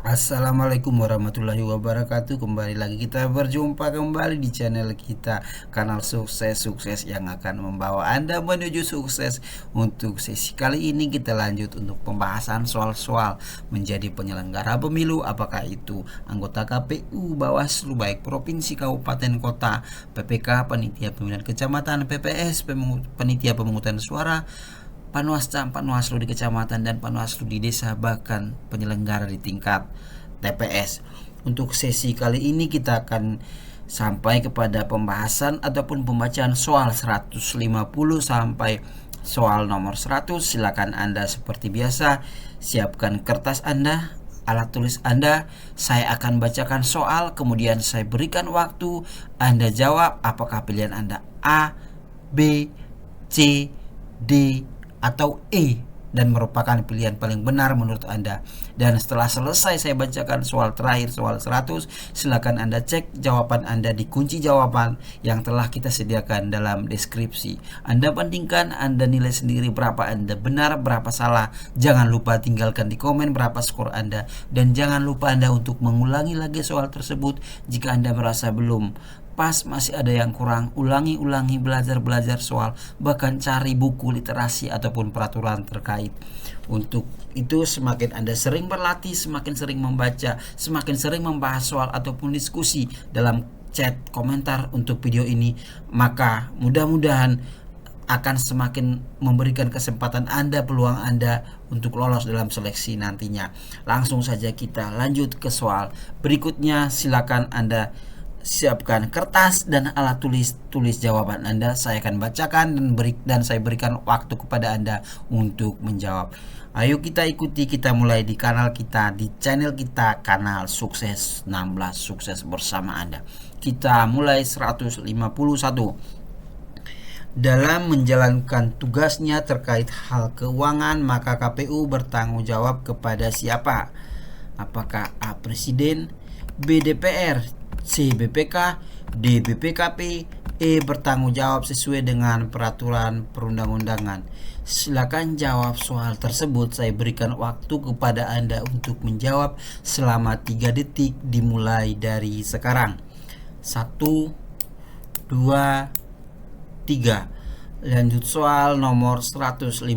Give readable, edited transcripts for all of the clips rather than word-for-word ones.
Assalamualaikum warahmatullahi wabarakatuh. Kembali lagi kita berjumpa kembali di channel kita, kanal sukses yang akan membawa Anda menuju sukses. Untuk sesi kali ini kita lanjut untuk pembahasan soal-soal menjadi penyelenggara pemilu, apakah itu anggota KPU, Bawaslu baik provinsi, kabupaten, kota, PPK, panitia pemilihan kecamatan, PPS, panitia pemungutan suara, Panwaslu di kecamatan dan Panwaslu di desa, bahkan penyelenggara di tingkat TPS. Untuk sesi kali ini kita akan sampai kepada pembahasan ataupun pembacaan soal 150 sampai soal nomor 100. Silakan Anda seperti biasa siapkan kertas Anda, alat tulis Anda. Saya akan bacakan soal, kemudian saya berikan waktu, Anda jawab apakah pilihan Anda A, B, C, D, atau E dan merupakan pilihan paling benar menurut Anda. Dan setelah selesai saya bacakan soal terakhir, soal 100, silakan Anda cek jawaban Anda di kunci jawaban yang telah kita sediakan dalam deskripsi. Anda bandingkan, Anda nilai sendiri berapa Anda benar, berapa salah. Jangan lupa tinggalkan di komen berapa skor Anda, dan jangan lupa Anda untuk mengulangi lagi soal tersebut jika Anda merasa belum pas, masih ada yang kurang. Ulangi belajar soal, bahkan cari buku literasi ataupun peraturan terkait. Untuk itu semakin Anda sering berlatih, semakin sering membaca, semakin sering membahas soal ataupun diskusi dalam chat komentar untuk video ini, maka mudah-mudahan akan semakin memberikan kesempatan Anda, peluang Anda untuk lolos dalam seleksi nantinya. Langsung saja kita lanjut ke soal berikutnya. Silakan Anda siapkan kertas dan alat tulis jawaban Anda. Saya akan bacakan dan saya berikan waktu kepada Anda untuk menjawab. Ayo kita ikuti, kita mulai di kanal kita, di channel kita, kanal Sukses 16, sukses bersama Anda. Kita mulai 151. Dalam menjalankan tugasnya terkait hal keuangan, maka KPU bertanggung jawab kepada siapa? Apakah A. Presiden, B. DPR, C. BPK, D. BPKP, E. bertanggung jawab sesuai dengan peraturan perundang-undangan. Silakan jawab soal tersebut. Saya berikan waktu kepada Anda untuk menjawab selama 3 detik dimulai dari sekarang. 1, 2, 3. Lanjut soal nomor 152.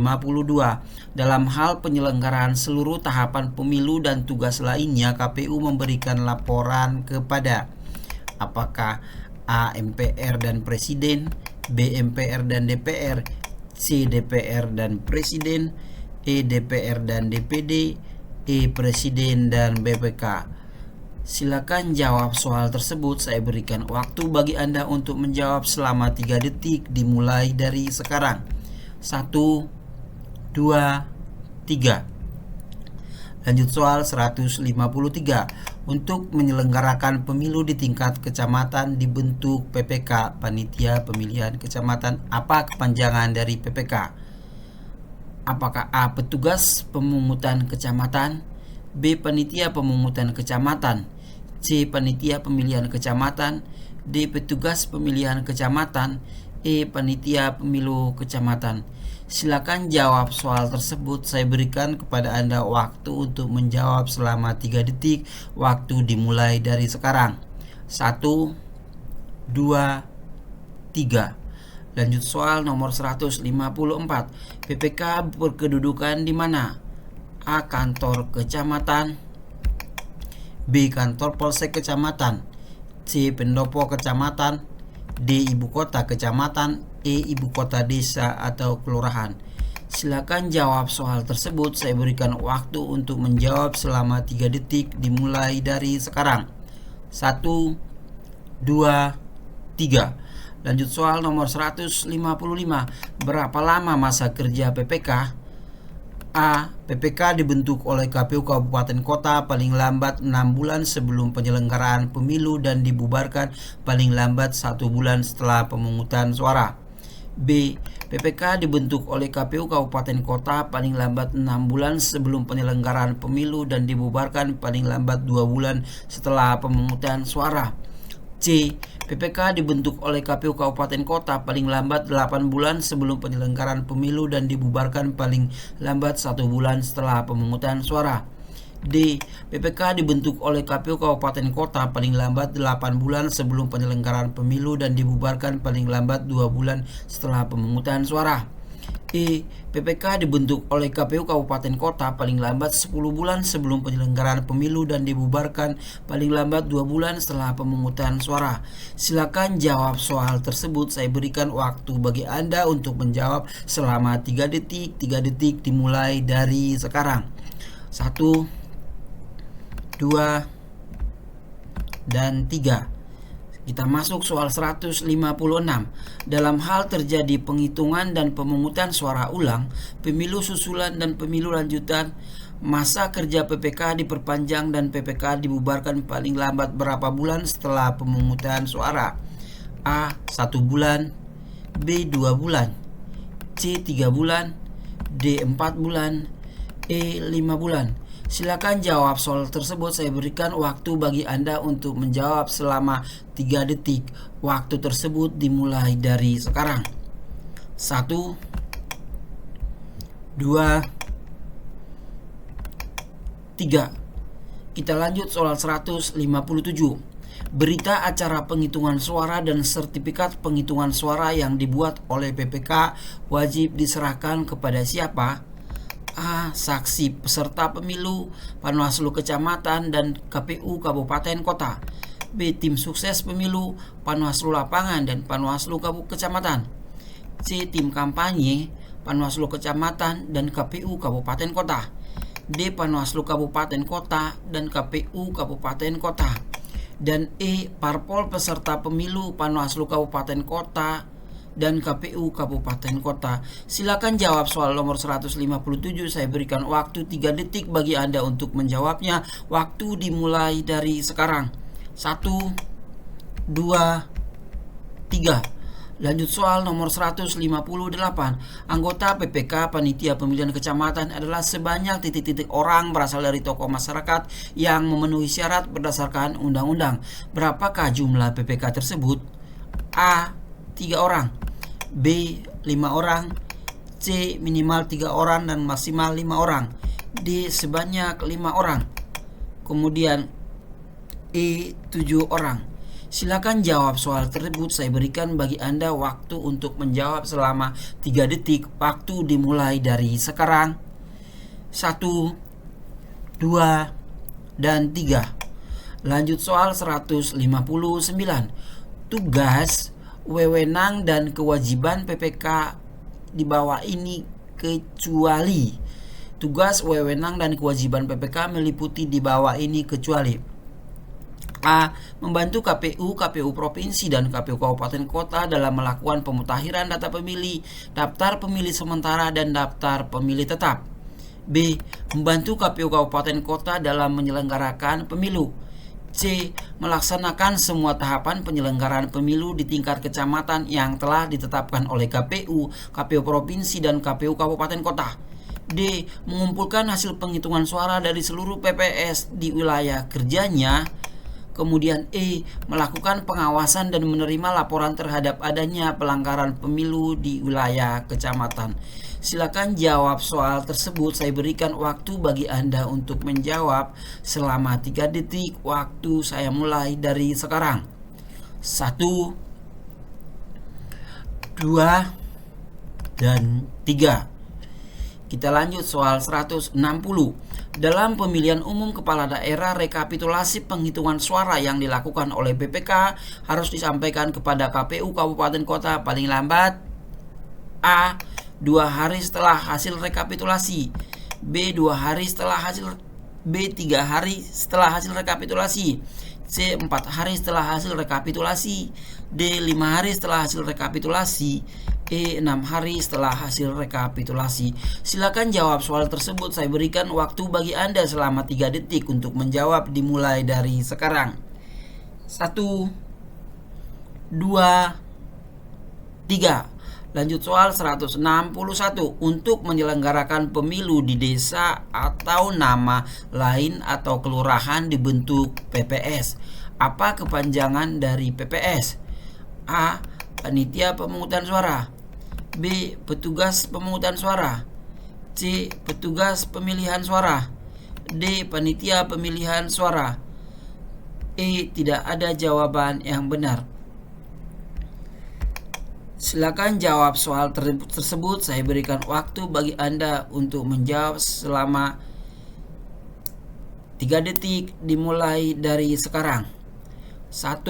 Dalam hal penyelenggaraan seluruh tahapan pemilu dan tugas lainnya, KPU memberikan laporan kepada apakah A. MPR dan Presiden, B. MPR dan DPR, C. DPR dan Presiden, E. DPR dan DPD, E. Presiden dan BPK. Silakan jawab soal tersebut. Saya berikan waktu bagi Anda untuk menjawab selama 3 detik dimulai dari sekarang. 1, 2, 3. Lanjut soal 153. Untuk menyelenggarakan pemilu di tingkat kecamatan dibentuk PPK, panitia pemilihan kecamatan. Apa kepanjangan dari PPK? Apakah A. petugas pemungutan kecamatan, B. panitia pemungutan kecamatan, C. panitia pemilihan kecamatan, D. petugas pemilihan kecamatan, E. panitia pemilu kecamatan. Silakan jawab soal tersebut. Saya berikan kepada Anda waktu untuk menjawab selama 3 detik. Waktu dimulai dari sekarang. 1, 2, 3. Lanjut soal nomor 154. PPK berkedudukan di mana? A. kantor kecamatan, B. kantor polsek kecamatan, C. pendopo kecamatan, D. ibu kota kecamatan, E. ibu kota desa atau kelurahan. Silakan jawab soal tersebut. Saya berikan waktu untuk menjawab selama 3 detik dimulai dari sekarang. 1, 2, 3. Lanjut soal nomor 155. Berapa lama masa kerja PPK? A. PPK dibentuk oleh KPU Kabupaten Kota paling lambat 6 bulan sebelum penyelenggaraan pemilu dan dibubarkan paling lambat 1 bulan setelah pemungutan suara. B. PPK dibentuk oleh KPU Kabupaten Kota paling lambat 6 bulan sebelum penyelenggaraan pemilu dan dibubarkan paling lambat 2 bulan setelah pemungutan suara. C. PPK dibentuk oleh KPU Kabupaten Kota paling lambat 8 bulan sebelum penyelenggaraan pemilu dan dibubarkan paling lambat 1 bulan setelah pemungutan suara. D. PPK dibentuk oleh KPU Kabupaten Kota paling lambat 8 bulan sebelum penyelenggaraan pemilu dan dibubarkan paling lambat 2 bulan setelah pemungutan suara. E. PPK dibentuk oleh KPU Kabupaten Kota paling lambat 10 bulan sebelum penyelenggaraan pemilu dan dibubarkan paling lambat 2 bulan setelah pemungutan suara. Silakan jawab soal tersebut. Saya berikan waktu bagi Anda untuk menjawab selama 3 detik. 3 detik dimulai dari sekarang. 1, 2, dan 3. Kita masuk soal 156. Dalam hal terjadi penghitungan dan pemungutan suara ulang, pemilu susulan dan pemilu lanjutan, masa kerja PPK diperpanjang dan PPK dibubarkan paling lambat berapa bulan setelah pemungutan suara? A. 1 bulan, B. 2 bulan, C. 3 bulan, D. 4 bulan, E. 5 bulan. Silakan jawab soal tersebut. Saya berikan waktu bagi Anda untuk menjawab selama 3 detik. Waktu tersebut dimulai dari sekarang. 1, 2, 3. Kita lanjut soal 157. Berita acara penghitungan suara dan sertifikat penghitungan suara yang dibuat oleh PPK wajib diserahkan kepada siapa? A. Saksi peserta pemilu, Panwaslu Kecamatan dan KPU Kabupaten Kota. B. Tim sukses pemilu, Panwaslu Lapangan dan Panwaslu Kecamatan. C. Tim kampanye, Panwaslu Kecamatan dan KPU Kabupaten Kota. D. Panwaslu Kabupaten Kota dan KPU Kabupaten Kota. Dan E. Parpol peserta pemilu, Panwaslu Kabupaten Kota dan KPU Kabupaten Kota. Silakan jawab soal nomor 157. Saya berikan waktu 3 detik bagi Anda untuk menjawabnya. Waktu dimulai dari sekarang. 1, 2, 3. Lanjut soal nomor 158. Anggota PPK Panitia Pemilihan Kecamatan adalah sebanyak titik-titik orang berasal dari tokoh masyarakat yang memenuhi syarat berdasarkan undang-undang. Berapakah jumlah PPK tersebut? A. 3 orang, B. 5 orang, C. minimal 3 orang dan maksimal 5 orang, D. sebanyak 5 orang, kemudian E. 7 orang. Silakan jawab soal tersebut. Saya berikan bagi Anda waktu untuk menjawab selama 3 detik. Waktu dimulai dari sekarang. 1, 2, dan 3. Lanjut soal 159. Tugas, wewenang dan kewajiban PPK di bawah ini kecuali. Tugas, wewenang dan kewajiban PPK meliputi di bawah ini kecuali: A. Membantu KPU Provinsi dan KPU Kabupaten Kota dalam melakukan pemutakhiran data pemilih, daftar pemilih sementara dan daftar pemilih tetap. B. Membantu KPU Kabupaten Kota dalam menyelenggarakan pemilu. C. Melaksanakan semua tahapan penyelenggaraan pemilu di tingkat kecamatan yang telah ditetapkan oleh KPU Provinsi dan KPU Kabupaten Kota. D. Mengumpulkan hasil penghitungan suara dari seluruh PPS di wilayah kerjanya. Kemudian E. Melakukan pengawasan dan menerima laporan terhadap adanya pelanggaran pemilu di wilayah kecamatan. Silakan jawab soal tersebut. Saya berikan waktu bagi Anda untuk menjawab selama 3 detik. Waktu saya mulai dari sekarang. 1, 2, dan 3. Kita lanjut soal 160. Dalam pemilihan umum kepala daerah, rekapitulasi penghitungan suara yang dilakukan oleh PPK harus disampaikan kepada KPU Kabupaten Kota paling lambat: A. 2 hari setelah hasil rekapitulasi, B. 2 hari setelah hasil, B. 3 hari setelah hasil rekapitulasi, C. 4 hari setelah hasil rekapitulasi, D. 5 hari setelah hasil rekapitulasi, E. 6 hari setelah hasil rekapitulasi. Silakan jawab soal tersebut. Saya berikan waktu bagi Anda selama 3 detik untuk menjawab dimulai dari sekarang. 1, 2, 3. Lanjut soal 161. Untuk menyelenggarakan pemilu di desa atau nama lain atau kelurahan dibentuk PPS. Apa kepanjangan dari PPS? A. Panitia pemungutan suara, B. Petugas pemungutan suara, C. Petugas pemilihan suara, D. Panitia pemilihan suara. E. Tidak ada jawaban yang benar. Silakan jawab soal tersebut. Saya berikan waktu bagi Anda untuk menjawab selama 3 detik dimulai dari sekarang. 1,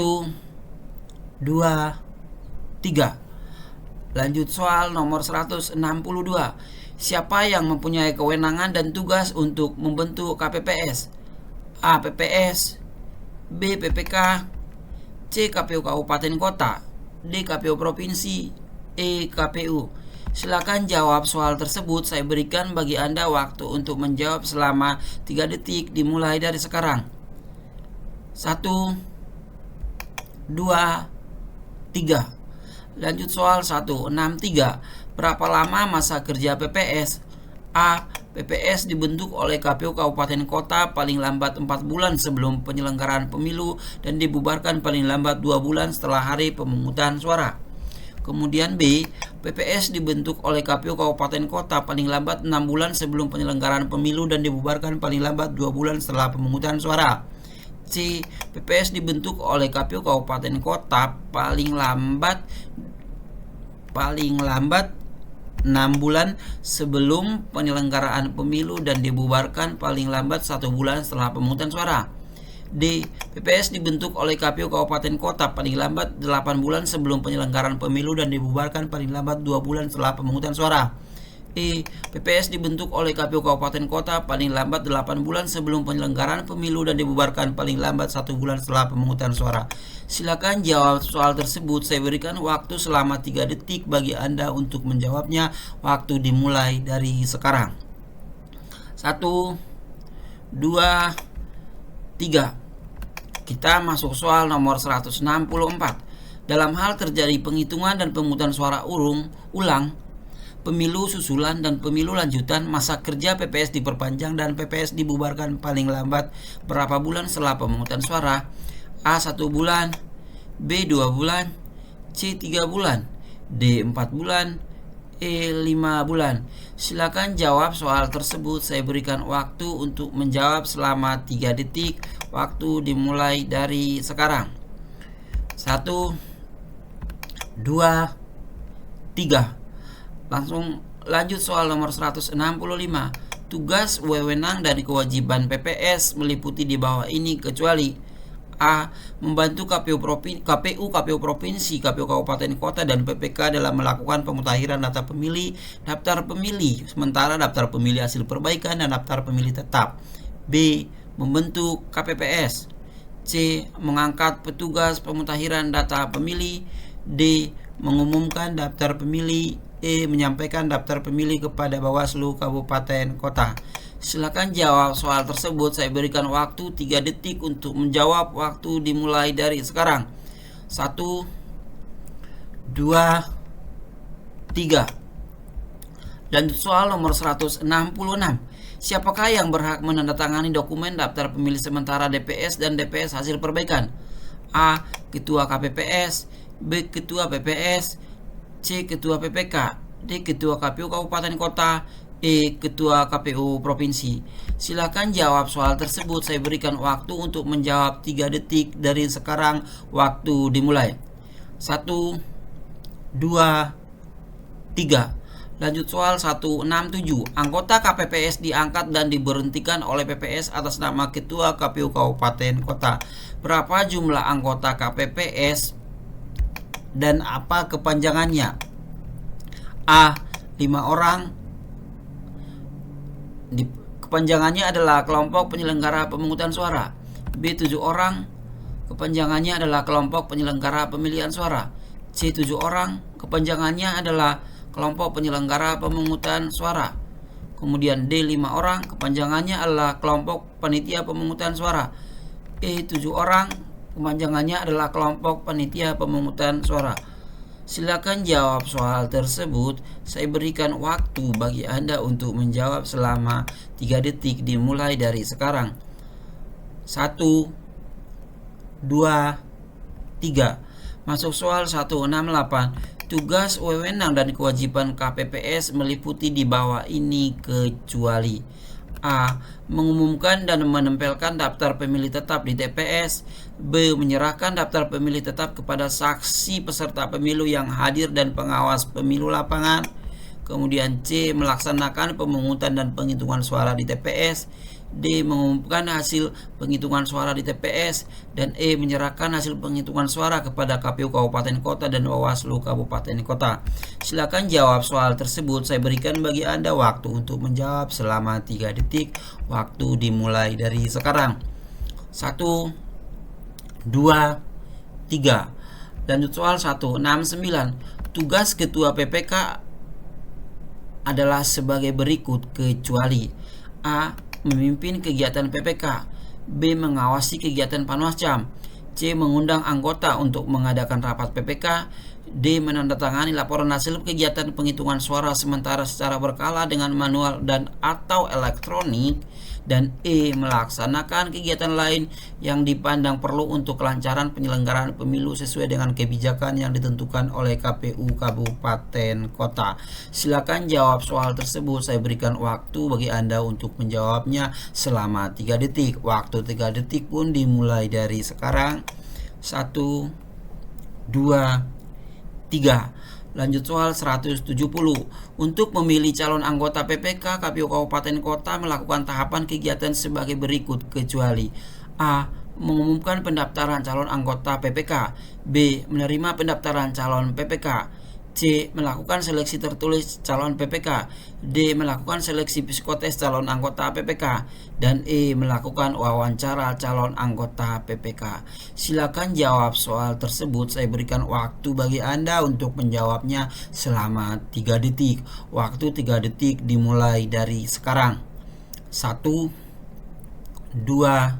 2, 3. Lanjut soal nomor 162. Siapa yang mempunyai kewenangan dan tugas untuk membentuk KPPS? A. PPS, B. PPK, C. KPU Kabupaten Kota, D. KPU Provinsi, E. KPU. Silakan jawab soal tersebut. Saya berikan bagi Anda waktu untuk menjawab selama 3 detik dimulai dari sekarang. 1, 2, 3. Lanjut soal 163. Berapa lama masa kerja PPS? A. PPS dibentuk oleh KPU Kabupaten Kota paling lambat 4 bulan sebelum penyelenggaraan pemilu dan dibubarkan paling lambat 2 bulan setelah hari pemungutan suara. Kemudian B. PPS dibentuk oleh KPU Kabupaten Kota paling lambat 6 bulan sebelum penyelenggaraan pemilu dan dibubarkan paling lambat 2 bulan setelah pemungutan suara. C. PPS dibentuk oleh KPU Kabupaten Kota paling lambat 6 bulan sebelum penyelenggaraan pemilu dan dibubarkan paling lambat 1 bulan setelah pemungutan suara. D. PPS dibentuk oleh KPU Kabupaten Kota paling lambat 8 bulan sebelum penyelenggaraan pemilu dan dibubarkan paling lambat 2 bulan setelah pemungutan suara. E. PPS dibentuk oleh KPU Kabupaten Kota paling lambat 8 bulan sebelum penyelenggaraan pemilu dan dibubarkan paling lambat 1 bulan setelah pemungutan suara. Silakan jawab soal tersebut. Saya berikan waktu selama 3 detik bagi Anda untuk menjawabnya. Waktu dimulai dari sekarang. 1, 2, 3. Kita masuk soal nomor 164. Dalam hal terjadi penghitungan dan pemungutan suara ulang, pemilu susulan dan pemilu lanjutan, masa kerja PPS diperpanjang dan PPS dibubarkan paling lambat berapa bulan setelah pemungutan suara? A. 1 bulan, B. 2 bulan, C. 3 bulan, D. 4 bulan, E. 5 bulan. Silakan jawab soal tersebut. Saya berikan waktu untuk menjawab selama 3 detik. Waktu dimulai dari sekarang. 1, 2, 3. Lanjut soal nomor 165. Tugas, wewenang, dan kewajiban PPS meliputi di bawah ini kecuali A. Membantu KPU Provinsi, KPU Kabupaten Kota, dan PPK dalam melakukan pemutahiran data pemilih, daftar pemilih sementara, daftar pemilih hasil perbaikan, dan daftar pemilih tetap. B. Membentuk KPPS. C. Mengangkat petugas pemutahiran data pemilih. D. Mengumumkan daftar pemilih. E. Menyampaikan daftar pemilih kepada Bawaslu Kabupaten Kota. Silakan jawab soal tersebut. Saya berikan waktu 3 detik untuk menjawab. Waktu dimulai dari sekarang. 1, 2, 3. Lanjut soal nomor 166. Siapakah yang berhak menandatangani dokumen daftar pemilih sementara DPS dan DPS hasil perbaikan? A. Ketua KPPS, B. Ketua PPS, C. Ketua PPK, D. Ketua KPU Kabupaten Kota, E. Ketua KPU Provinsi. Silakan jawab soal tersebut. Saya berikan waktu untuk menjawab 3 detik dari sekarang. Waktu dimulai. 1, 2, 3. Lanjut soal 167. Anggota KPPS diangkat dan diberhentikan oleh PPS atas nama Ketua KPU Kabupaten Kota. Berapa jumlah anggota KPPS dan apa kepanjangannya? A. 5 orang. Kepanjangannya adalah kelompok penyelenggara pemungutan suara. B. 7 orang. Kepanjangannya adalah kelompok penyelenggara pemilihan suara. C. 7 orang. Kepanjangannya adalah kelompok penyelenggara pemungutan suara. Kemudian D. 5 orang. Kepanjangannya adalah kelompok panitia pemungutan suara. E. 7 orang. Kepanjangannya adalah kelompok panitia pemungutan suara. Silakan jawab soal tersebut. Saya berikan waktu bagi Anda untuk menjawab selama 3 detik dimulai dari sekarang. 1, 2, 3. Masuk soal 168. Tugas, wewenang, dan kewajiban KPPS meliputi di bawah ini kecuali A. Mengumumkan dan menempelkan daftar pemilih tetap di TPS. B. Menyerahkan daftar pemilih tetap kepada saksi peserta pemilu yang hadir dan pengawas pemilu lapangan. Kemudian C. Melaksanakan pemungutan dan penghitungan suara di TPS. D. Mengumumkan hasil penghitungan suara di TPS. Dan E. Menyerahkan hasil penghitungan suara kepada KPU Kabupaten Kota dan Bawaslu Kabupaten Kota. Silakan jawab soal tersebut. Saya berikan bagi Anda waktu untuk menjawab selama 3 detik. Waktu dimulai dari sekarang. 1, 2, 3. Lanjut soal 169. Tugas Ketua PPK adalah sebagai berikut kecuali A. Memimpin kegiatan PPK. B. Mengawasi kegiatan Panwascam. C. Mengundang anggota untuk mengadakan rapat PPK. D. Menandatangani laporan hasil kegiatan penghitungan suara sementara secara berkala dengan manual dan atau elektronik. Dan E. Melaksanakan kegiatan lain yang dipandang perlu untuk kelancaran penyelenggaraan pemilu sesuai dengan kebijakan yang ditentukan oleh KPU Kabupaten Kota. Silakan jawab soal tersebut. Saya berikan waktu bagi Anda untuk menjawabnya selama 3 detik. Waktu 3 detik pun dimulai dari sekarang. 1, 2, 3. Lanjut soal 170. Untuk memilih calon anggota PPK, KPU Kabupaten Kota melakukan tahapan kegiatan sebagai berikut kecuali A. Mengumumkan pendaftaran calon anggota PPK. B. Menerima pendaftaran calon PPK. C. Melakukan seleksi tertulis calon PPK. D. Melakukan seleksi psikotes calon anggota PPK. Dan E. Melakukan wawancara calon anggota PPK. Silakan jawab soal tersebut. Saya berikan waktu bagi Anda untuk menjawabnya selama 3 detik. Waktu 3 detik dimulai dari sekarang. 1, 2,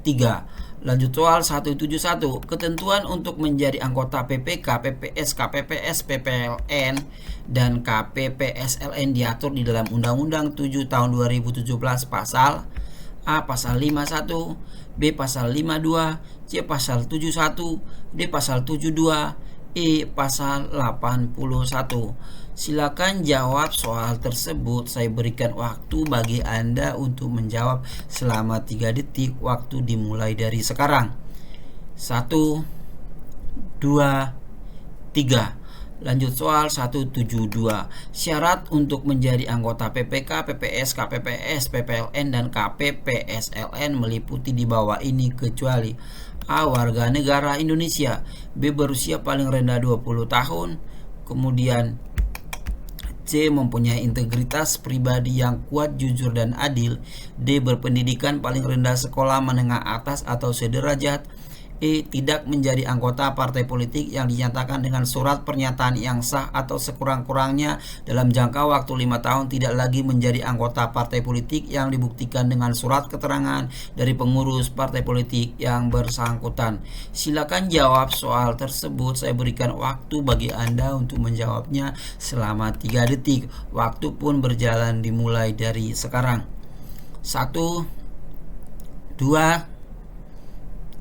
3. Lanjut soal 171. Ketentuan untuk menjadi anggota PPK, PPS, KPPS, PPLN, dan KPPSLN diatur di dalam Undang-Undang 7 tahun 2017 pasal A. Pasal 51, B. Pasal 52, C. Pasal 71, D. Pasal 72, E. Pasal 81. Silakan jawab soal tersebut. Saya berikan waktu bagi Anda untuk menjawab selama 3 detik. Waktu dimulai dari sekarang. 1, 2, 3. Lanjut soal 172. Syarat untuk menjadi anggota PPK, PPS, KPPS, PPLN, dan KPPSLN meliputi di bawah ini kecuali A. Warga negara Indonesia. B. Berusia paling rendah 20 tahun. Kemudian C. Mempunyai integritas pribadi yang kuat, jujur, dan adil. D. Berpendidikan paling rendah sekolah menengah atas atau sederajat. E. Tidak menjadi anggota partai politik yang dinyatakan dengan surat pernyataan yang sah atau sekurang-kurangnya dalam jangka waktu 5 tahun tidak lagi menjadi anggota partai politik yang dibuktikan dengan surat keterangan dari pengurus partai politik yang bersangkutan. Silakan jawab soal tersebut. Saya berikan waktu bagi Anda untuk menjawabnya selama 3 detik. Waktu pun berjalan dimulai dari sekarang. 1, 2,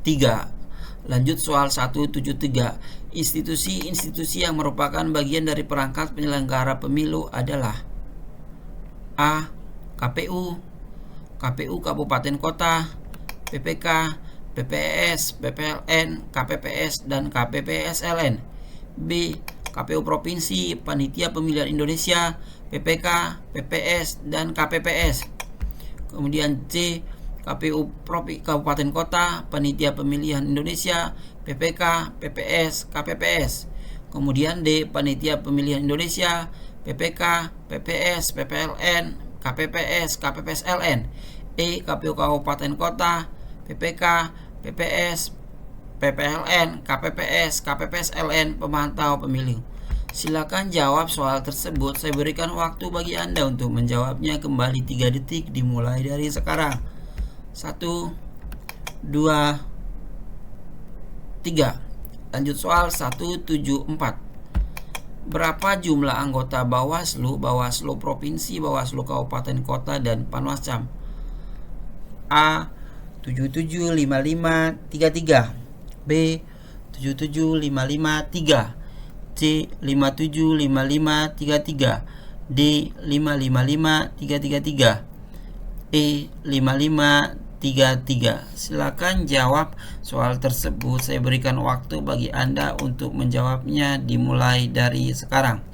3. Lanjut soal 173. Institusi-institusi yang merupakan bagian dari perangkat penyelenggara pemilu adalah A. KPU, KPU Kabupaten Kota, PPK, PPS, PPLN, KPPS, dan KPPSLN. B. KPU Provinsi, Panitia Pemilihan Indonesia, PPK, PPS, dan KPPS. Kemudian C. KPU Kabupaten Kota, Panitia Pemilihan Indonesia, PPK, PPS, KPPS. Kemudian D. Panitia Pemilihan Indonesia, PPK, PPS, PPLN, KPPS, KPPSLN. E. KPU Kabupaten Kota, PPK, PPS, PPLN, KPPS, KPPSLN, pemantau pemilu. Silakan jawab soal tersebut. Saya berikan waktu bagi Anda untuk menjawabnya kembali 3 detik dimulai dari sekarang. 1, 2, 3. Lanjut soal 174. Berapa jumlah anggota Bawaslu, Bawaslu Provinsi, Bawaslu Kabupaten Kota, dan Panwascam? A. 775533. B. 77553. C. 57553. D. 555333. E5533. Silakan jawab soal tersebut. Saya berikan waktu bagi Anda untuk menjawabnya dimulai dari sekarang.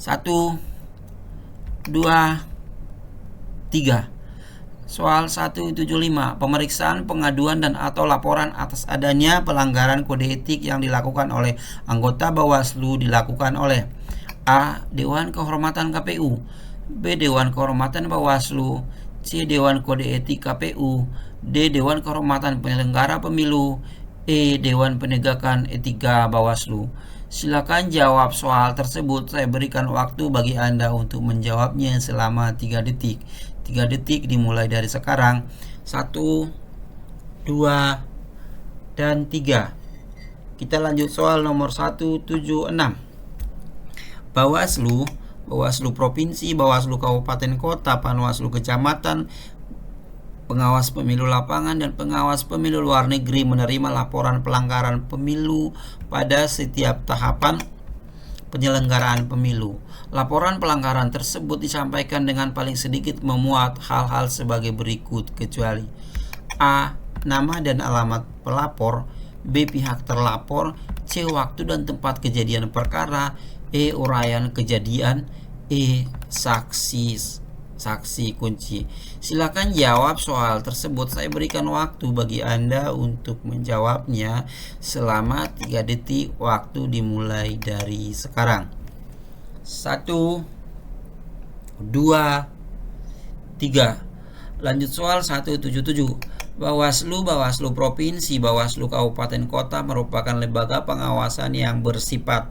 1, 2, 3. Soal 175. Pemeriksaan, pengaduan, dan atau laporan atas adanya pelanggaran kode etik yang dilakukan oleh anggota Bawaslu dilakukan oleh A. Dewan Kehormatan KPU, B. Dewan Kehormatan Bawaslu, C. Dewan Kode Etik KPU, D. Dewan Kehormatan Penyelenggara Pemilu, E. Dewan Penegakan Etika Bawaslu. Silakan jawab soal tersebut. Saya berikan waktu bagi Anda untuk menjawabnya selama 3 detik. 3 detik dimulai dari sekarang. 1, 2, dan 3. Kita lanjut soal nomor 176. Bawaslu Provinsi, Bawaslu Kabupaten Kota, Panwaslu Kecamatan, pengawas pemilu lapangan, dan pengawas pemilu luar negeri menerima laporan pelanggaran pemilu pada setiap tahapan penyelenggaraan pemilu. Laporan pelanggaran tersebut disampaikan dengan paling sedikit memuat hal-hal sebagai berikut, kecuali A. Nama dan alamat pelapor, B. Pihak terlapor, C. Waktu dan tempat kejadian perkara, E. Uraian kejadian, E. Saksi kunci. Silakan jawab soal tersebut. Saya berikan waktu bagi Anda untuk menjawabnya selama 3 detik. Waktu dimulai dari sekarang. 1, 2, 3. Lanjut soal 177. Bawaslu Provinsi, Bawaslu Kabupaten Kota merupakan lembaga pengawasan yang bersifat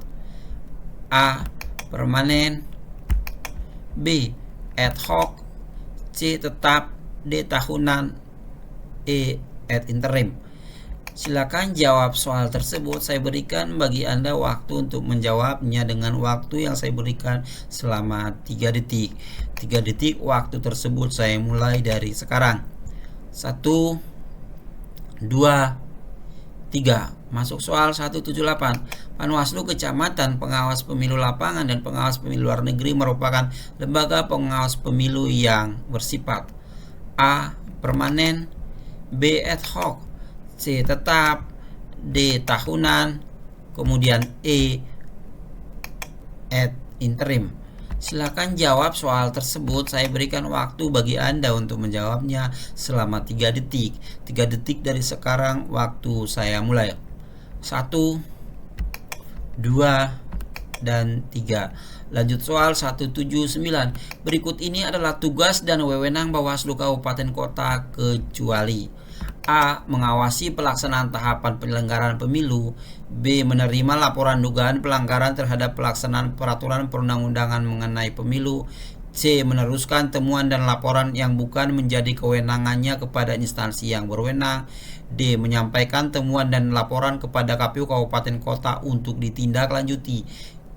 A. Permanen, B. ad hoc, C. tetap, D. tahunan, E. ad interim. Silakan jawab soal tersebut. Saya berikan bagi Anda waktu untuk menjawabnya dengan waktu yang saya berikan selama 3 detik. 3 detik waktu tersebut saya mulai dari sekarang. 1, 2, 3. Masuk soal 178. Panwaslu Kecamatan, pengawas pemilu lapangan, dan pengawas pemilu luar negeri merupakan lembaga pengawas pemilu yang bersifat A. permanen, B. ad hoc, C. tetap, D. tahunan, kemudian E. ad interim. Silakan jawab soal tersebut. Saya berikan waktu bagi Anda untuk menjawabnya selama 3 detik. 3 detik dari sekarang waktu saya mulai. 1, 2, dan 3. Lanjut soal 179. Berikut ini adalah tugas dan wewenang Bawaslu Kabupaten Kota kecuali A. mengawasi pelaksanaan tahapan penyelenggaraan pemilu, B. menerima laporan dugaan pelanggaran terhadap pelaksanaan peraturan perundang-undangan mengenai pemilu, C. meneruskan temuan dan laporan yang bukan menjadi kewenangannya kepada instansi yang berwenang, D. menyampaikan temuan dan laporan kepada KPU Kabupaten Kota untuk ditindaklanjuti,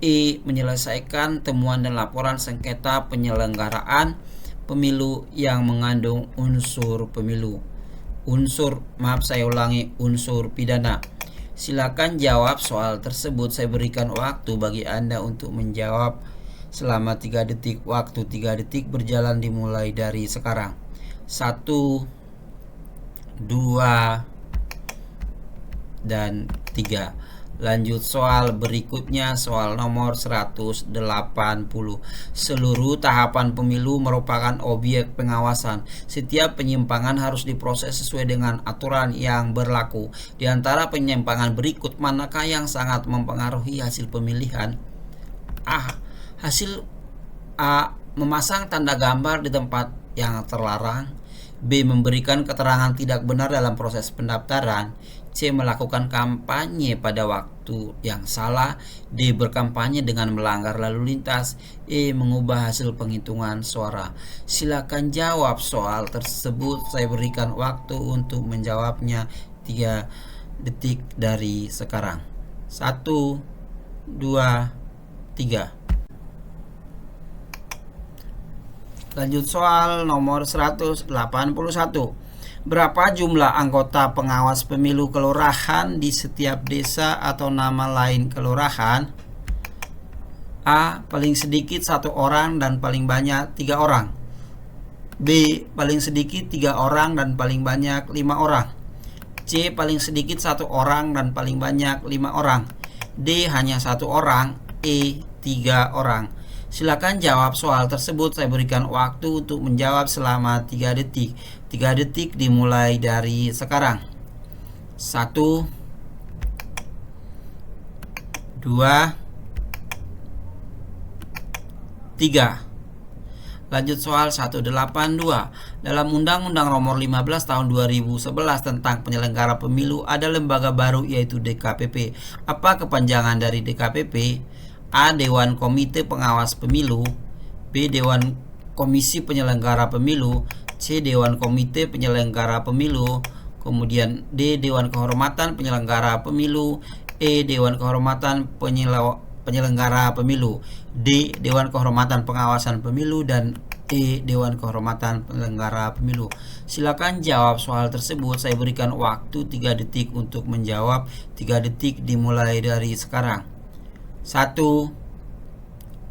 E. menyelesaikan temuan dan laporan sengketa penyelenggaraan pemilu yang mengandung unsur unsur pidana. Silakan jawab soal tersebut. Saya berikan waktu bagi Anda untuk menjawab selama 3 detik. Waktu 3 detik berjalan dimulai dari sekarang. 1, 2, dan 3. Lanjut soal berikutnya, soal nomor 180. Seluruh tahapan pemilu merupakan objek pengawasan. Setiap penyimpangan harus diproses sesuai dengan aturan yang berlaku. Di antara penyimpangan berikut, manakah yang sangat mempengaruhi hasil pemilihan? A. Hasil A. memasang tanda gambar di tempat yang terlarang, B. memberikan keterangan tidak benar dalam proses pendaftaran, C. melakukan kampanye pada waktu yang salah, D. berkampanye dengan melanggar lalu lintas, E. mengubah hasil penghitungan suara. Silakan jawab soal tersebut. Saya berikan waktu untuk menjawabnya 3 detik dari sekarang. 1, 2, 3. Lanjut soal nomor 181. Berapa jumlah anggota pengawas pemilu kelurahan di setiap desa atau nama lain kelurahan? A. paling sedikit 1 orang dan paling banyak 3 orang. B. Paling sedikit 3 orang dan paling banyak 5 orang. C. Paling sedikit 1 orang dan paling banyak 5 orang. D. Hanya 1 orang. E. 3 orang. Silakan jawab soal tersebut. Saya berikan waktu untuk menjawab selama 3 detik. 3 detik dimulai dari sekarang. 1, 2, 3. Lanjut soal 182. Dalam Undang-Undang Nomor 15 Tahun 2011 tentang penyelenggara pemilu ada lembaga baru yaitu DKPP. Apa kepanjangan dari DKPP? A. Dewan Komite Pengawas Pemilu. B. Dewan Komisi Penyelenggara Pemilu. C. Dewan Komite Penyelenggara Pemilu. Kemudian D. Dewan Kehormatan Penyelenggara Pemilu. E. Dewan Kehormatan Penyelenggara Pemilu. D. Dewan Kehormatan Pengawasan Pemilu. Dan E. Dewan Kehormatan Penyelenggara Pemilu. Silakan jawab soal tersebut. Saya berikan waktu 3 detik untuk menjawab. 3 detik dimulai dari sekarang. 1, 2,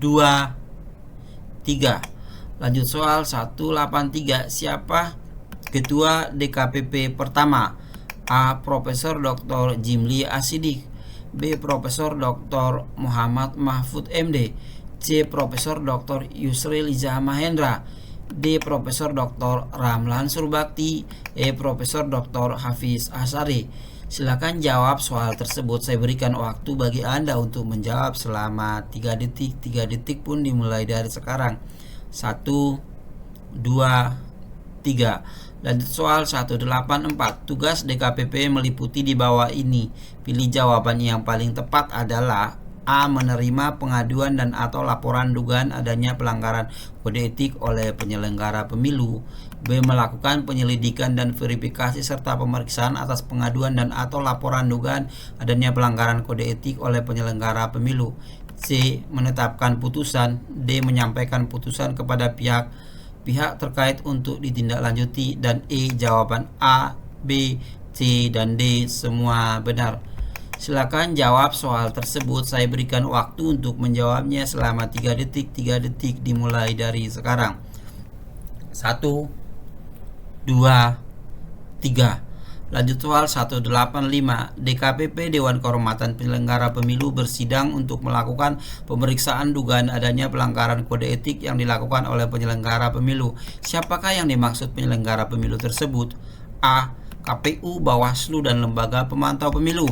3. Lanjut soal 183. Siapa Ketua DKPP pertama? A. Profesor Dr. Jimli Asidik. B. Profesor Dr. Muhammad Mahfud MD. C. Profesor Dr. Yusril Iza Mahendra. D. Profesor Dr. Ramlan Surbakti. E. Profesor Dr. Hafiz Asari. Silakan jawab soal tersebut. Saya berikan waktu bagi Anda untuk menjawab selama 3 detik. 3 detik pun dimulai dari sekarang. 1, 2, 3. Lanjut soal 184. Tugas DKPP meliputi di bawah ini. Pilih jawaban yang paling tepat adalah A. Menerima pengaduan dan atau laporan dugaan adanya pelanggaran kode etik oleh penyelenggara pemilu. B. Melakukan penyelidikan dan verifikasi serta pemeriksaan atas pengaduan dan atau laporan dugaan adanya pelanggaran kode etik oleh penyelenggara pemilu. C. Menetapkan putusan. D. Menyampaikan putusan kepada pihak terkait untuk ditindaklanjuti. Dan E. Jawaban A, B, C, dan D semua benar. Silakan jawab soal tersebut. Saya berikan waktu untuk menjawabnya selama 3 detik. 3 detik dimulai dari sekarang. 1, 2, 3. Lanjut soal 185. DKPP Dewan Kehormatan Penyelenggara Pemilu bersidang untuk melakukan pemeriksaan dugaan adanya pelanggaran kode etik yang dilakukan oleh penyelenggara pemilu. Siapakah yang dimaksud penyelenggara pemilu tersebut? A. KPU, Bawaslu, dan lembaga pemantau pemilu.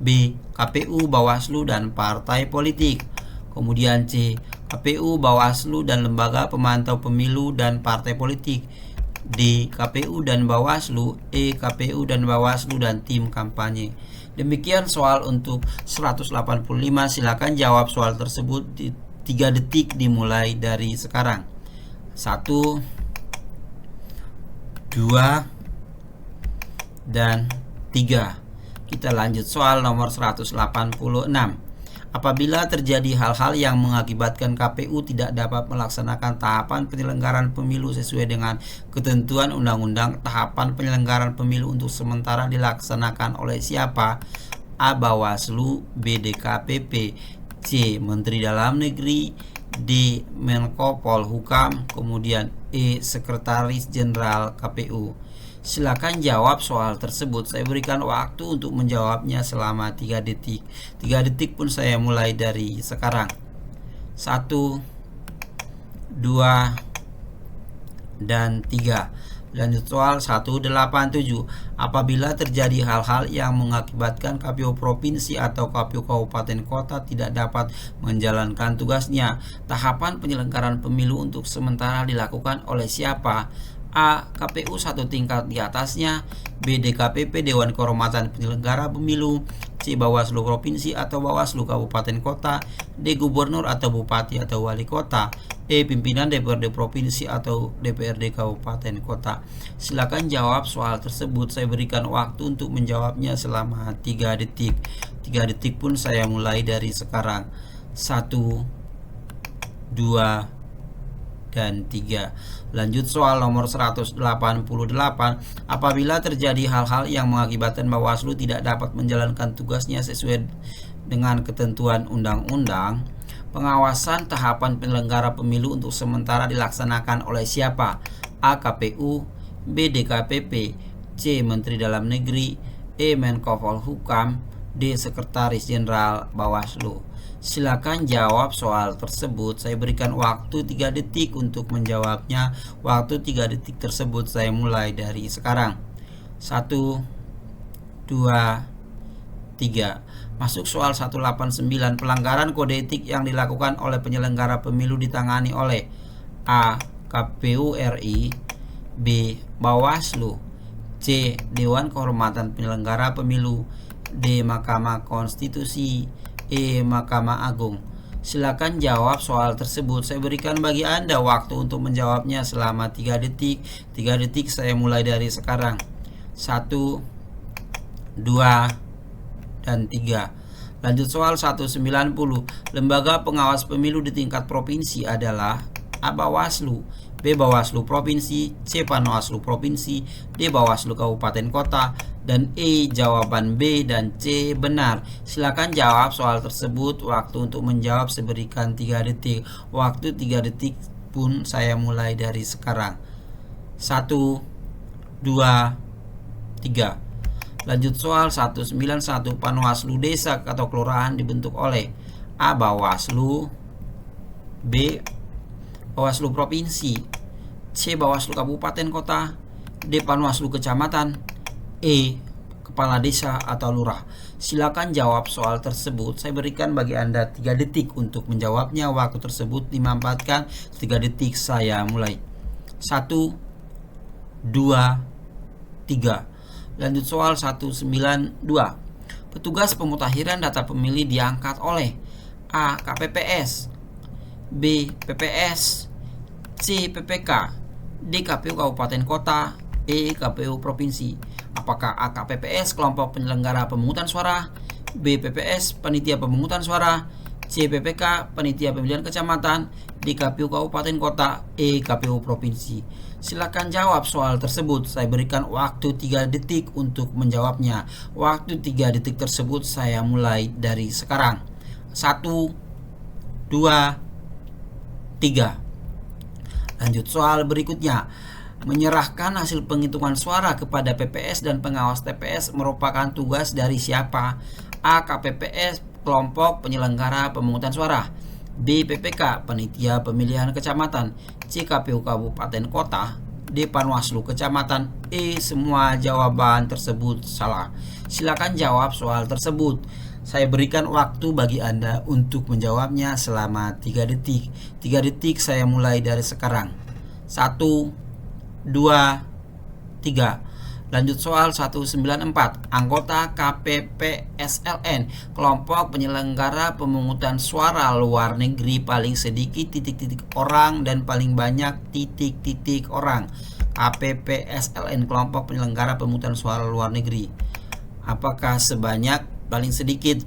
B. KPU, Bawaslu, dan partai politik. Kemudian C. KPU, Bawaslu, dan lembaga pemantau pemilu dan partai politik. D. KPU dan Bawaslu. E. KPU dan Bawaslu dan tim kampanye. Demikian soal untuk 185. Silakan jawab soal tersebut di 3 detik dimulai dari sekarang. 1, 2, dan 3. Kita lanjut soal nomor 186. Apabila terjadi hal-hal yang mengakibatkan KPU tidak dapat melaksanakan tahapan penyelenggaraan pemilu sesuai dengan ketentuan undang-undang, tahapan penyelenggaraan pemilu untuk sementara dilaksanakan oleh siapa? A. Bawaslu. B. DKPP. C. Menteri Dalam Negeri. D. Menko Polhukam. Kemudian E. Sekretaris Jenderal KPU. Silakan jawab soal tersebut. Saya berikan waktu untuk menjawabnya selama 3 detik. 3 detik pun saya mulai dari sekarang. 1, 2, dan 3. Lanjut soal 187. Apabila terjadi hal-hal yang mengakibatkan KPU provinsi atau KPU kabupaten kota tidak dapat menjalankan tugasnya, tahapan penyelenggaraan pemilu untuk sementara dilakukan oleh siapa? A. KPU satu tingkat di atasnya. B. DKPP Dewan Kehormatan Penyelenggara Pemilu. C. Bawaslu Provinsi atau Bawaslu Kabupaten Kota. D. Gubernur atau Bupati atau Wali Kota. E. Pimpinan DPRD Provinsi atau DPRD Kabupaten Kota. Silakan jawab soal tersebut. Saya berikan waktu untuk menjawabnya selama 3 detik. 3 detik pun saya mulai dari sekarang. 1, 2, dan 3. Lanjut soal nomor 188. Apabila terjadi hal-hal yang mengakibatkan Bawaslu tidak dapat menjalankan tugasnya sesuai dengan ketentuan undang-undang, pengawasan tahapan penyelenggara pemilu untuk sementara dilaksanakan oleh siapa? A. KPU, B. DKPP, C. Menteri Dalam Negeri, E. Menko Polhukam, D. Sekretaris Jenderal Bawaslu. Silakan jawab soal tersebut. Saya berikan waktu 3 detik untuk menjawabnya. Waktu 3 detik tersebut saya mulai dari sekarang. 1, 2, 3. Masuk soal 189. Pelanggaran kode etik yang dilakukan oleh penyelenggara pemilu ditangani oleh A. KPU RI, B. Bawaslu, C. Dewan Kehormatan Penyelenggara Pemilu, D. Mahkamah Konstitusi, E. Mahkamah Agung. Silakan jawab soal tersebut. Saya berikan bagi Anda waktu untuk menjawabnya selama 3 detik. 3 detik saya mulai dari sekarang. 1, 2, dan 3. Lanjut soal 190. Lembaga pengawas pemilu di tingkat provinsi adalah A. Bawaslu, B. Bawaslu Provinsi, C. Panwaslu Provinsi, D. Bawaslu Kabupaten Kota, dan E. Jawaban B dan C benar. Silakan jawab soal tersebut. Waktu untuk menjawab saya berikan 3 detik. Waktu 3 detik pun saya mulai dari sekarang. 1, 2, 3. Lanjut soal 191. Panwaslu desa atau kelurahan dibentuk oleh A. Bawaslu, B. Bawaslu Provinsi, C. Bawaslu Kabupaten Kota, D. Panwaslu Kecamatan, E. Kepala Desa atau Lurah. Silakan jawab soal tersebut. Saya berikan bagi Anda 3 detik untuk menjawabnya. Waktu tersebut dimanfaatkan. 3 detik saya mulai. 1, 2, 3. Lanjut soal 192. Petugas pemutakhiran data pemilih diangkat oleh A. KPPS, B. PPS, C. PPK, D. KPU Kabupaten Kota, E. KPU Provinsi. Apakah A. KPPS kelompok penyelenggara pemungutan suara, B. PPS panitia pemungutan suara, C. PPK panitia pemilihan kecamatan, D. KPU Kabupaten Kota, E. KPU Provinsi. Silakan jawab soal tersebut. Saya berikan waktu 3 detik untuk menjawabnya. Waktu 3 detik tersebut saya mulai dari sekarang. 1, 2, 3. Lanjut soal berikutnya. Menyerahkan hasil penghitungan suara kepada PPS dan pengawas TPS merupakan tugas dari siapa? A. KPPS kelompok penyelenggara pemungutan suara, B. PPK panitia pemilihan kecamatan, C. KPU Kabupaten Kota, D. Panwaslu Kecamatan, E. Semua jawaban tersebut salah. Silakan jawab soal tersebut. Saya berikan waktu bagi Anda untuk menjawabnya selama 3 detik. 3 detik saya mulai dari sekarang. 1, 2, 3. Lanjut soal 194. Anggota KPPSLN kelompok penyelenggara pemungutan suara luar negeri paling sedikit titik-titik orang dan paling banyak titik-titik orang. KPPSLN kelompok penyelenggara pemungutan suara luar negeri. Apakah sebanyak paling sedikit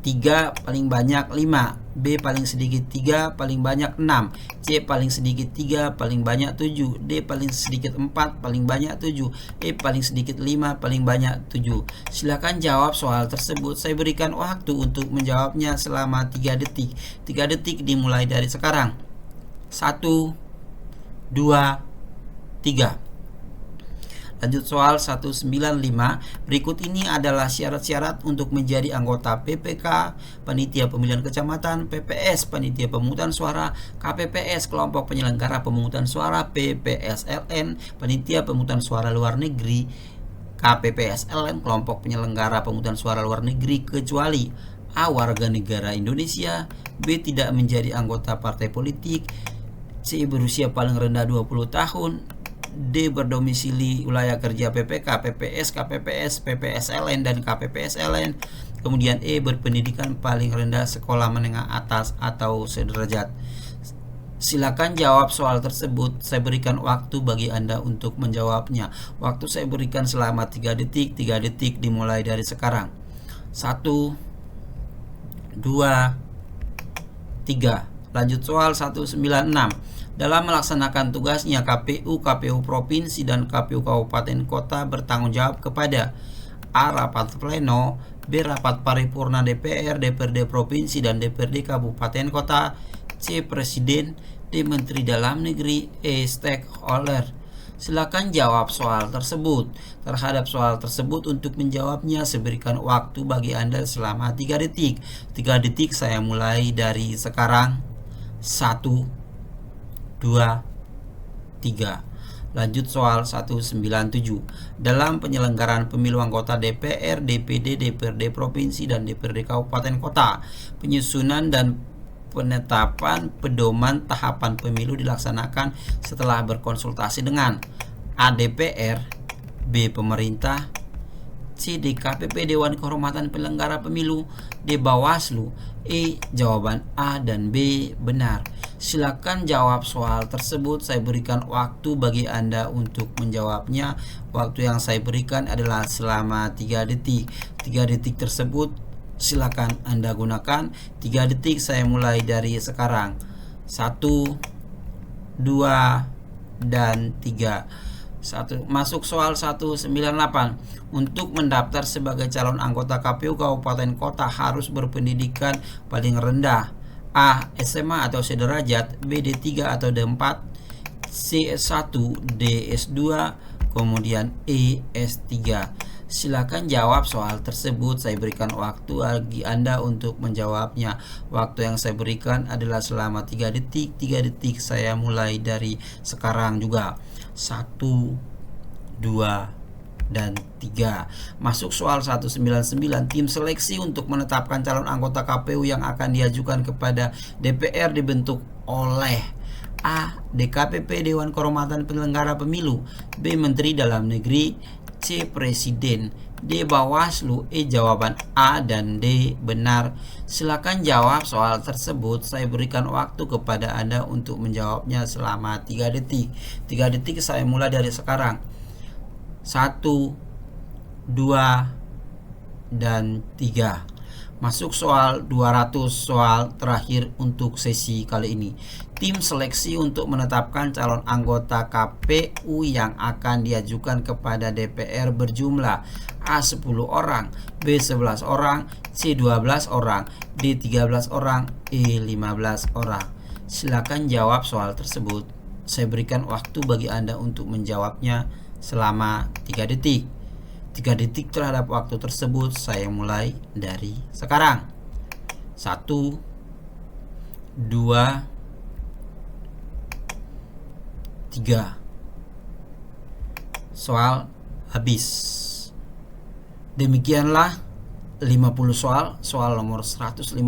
3, paling banyak 5, B paling sedikit 3, paling banyak 6, C paling sedikit 3, paling banyak 7, D paling sedikit 4, paling banyak 7, E paling sedikit 5, paling banyak 7. Silakan jawab soal tersebut. Saya berikan waktu untuk menjawabnya selama 3 detik. 3 detik dimulai dari sekarang. 1, 2, 3. Lanjut soal 195. Berikut ini adalah syarat-syarat untuk menjadi anggota PPK, panitia pemilihan kecamatan, PPS, panitia pemungutan suara, KPPS, kelompok penyelenggara pemungutan suara, PPSLN, panitia pemungutan suara luar negeri, KPPSLN, kelompok penyelenggara pemungutan suara luar negeri, kecuali A. Warga negara Indonesia, B. Tidak menjadi anggota partai politik, C. Berusia paling rendah 20 tahun, D. Berdomisili wilayah kerja PPK, PPS, KPPS, PPSLN, dan KPPSLN. Kemudian E. Berpendidikan paling rendah sekolah menengah atas atau sederajat. Silakan jawab soal tersebut. Saya berikan waktu bagi Anda untuk menjawabnya. Waktu saya berikan selama 3 detik. 3 detik dimulai dari sekarang. 1, 2, 3. Lanjut soal 196. Dalam melaksanakan tugasnya, KPU Provinsi dan KPU Kabupaten Kota bertanggung jawab kepada A. Rapat pleno, B. Rapat paripurna DPR, DPRD Provinsi dan DPRD Kabupaten Kota, C. Presiden, D. Menteri Dalam Negeri, E. Stakeholder. Silakan jawab soal tersebut. Terhadap soal tersebut untuk menjawabnya saya berikan waktu bagi Anda selama 3 detik. 3 detik saya mulai dari sekarang. 1, 2, 3. Lanjut soal 197. Dalam penyelenggaraan pemilu anggota DPR, DPD, DPRD Provinsi, dan DPRD Kabupaten Kota, penyusunan dan penetapan pedoman tahapan pemilu dilaksanakan setelah berkonsultasi dengan A. DPR, B. Pemerintah, C. DKPP Dewan Kehormatan Penyelenggara Pemilu, D. Bawaslu, E. Jawaban A dan B benar. Silakan jawab soal tersebut. Saya berikan waktu bagi Anda untuk menjawabnya. Waktu yang saya berikan adalah selama 3 detik. 3 detik tersebut silakan Anda gunakan. 3 detik saya mulai dari sekarang. 1, 2, dan 3. Masuk soal 198. Untuk mendaftar sebagai calon anggota KPU Kabupaten Kota harus berpendidikan paling rendah A. SMA atau sederajat, B. D3 atau D4, C. S1, D. S2, kemudian E. S3. Silakan jawab soal tersebut. Saya berikan waktu bagi Anda untuk menjawabnya. Waktu yang saya berikan adalah selama 3 detik. 3 detik saya mulai dari sekarang juga. 1, 2, dan 3. Masuk soal 199. Tim seleksi untuk menetapkan calon anggota KPU yang akan diajukan kepada DPR dibentuk oleh A. DKPP Dewan Kehormatan Penyelenggara Pemilu, B. Menteri Dalam Negeri, C. Presiden, D. Bawaslu, E. Jawaban A dan D benar. Silakan jawab soal tersebut. Saya berikan waktu kepada Anda untuk menjawabnya selama 3 detik. 3 detik saya mulai dari sekarang. 1, 2, dan 3. Masuk soal 200, soal terakhir untuk sesi kali ini. Tim seleksi untuk menetapkan calon anggota KPU yang akan diajukan kepada DPR berjumlah A. 10 orang, B. 11 orang, C. 12 orang, D. 13 orang, E. 15 orang. Silakan jawab soal tersebut. Saya berikan waktu bagi Anda untuk menjawabnya selama 3 detik. 3 detik terhadap waktu tersebut saya mulai dari sekarang. 1, 2, 3. Soal habis. Demikianlah 50 soal nomor 151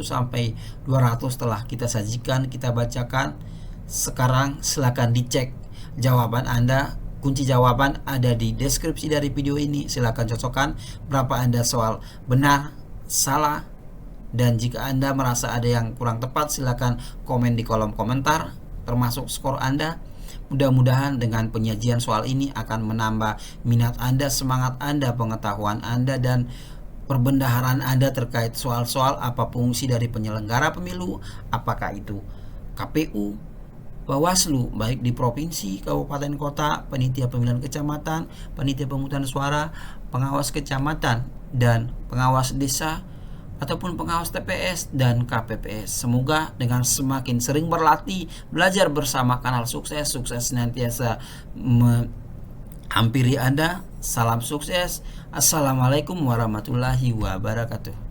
sampai 200 telah kita sajikan, kita bacakan. Sekarang silakan dicek jawaban Anda. Kunci jawaban ada di deskripsi dari video ini. Silakan cocokkan berapa Anda soal benar, salah, dan jika Anda merasa ada yang kurang tepat silakan komen di kolom komentar termasuk skor Anda. Mudah-mudahan dengan penyajian soal ini akan menambah minat Anda, semangat Anda, pengetahuan Anda, dan perbendaharaan Anda terkait soal-soal apa fungsi dari penyelenggara pemilu, apakah itu KPU, Bawaslu, baik di provinsi, kabupaten, kota, panitia pemilihan kecamatan, panitia pemungutan suara, pengawas kecamatan, dan pengawas desa, ataupun pengawas TPS dan KPPS. Semoga dengan semakin sering berlatih, belajar bersama kanal sukses senantiasa menghampiri Anda. Salam sukses. Assalamualaikum warahmatullahi wabarakatuh.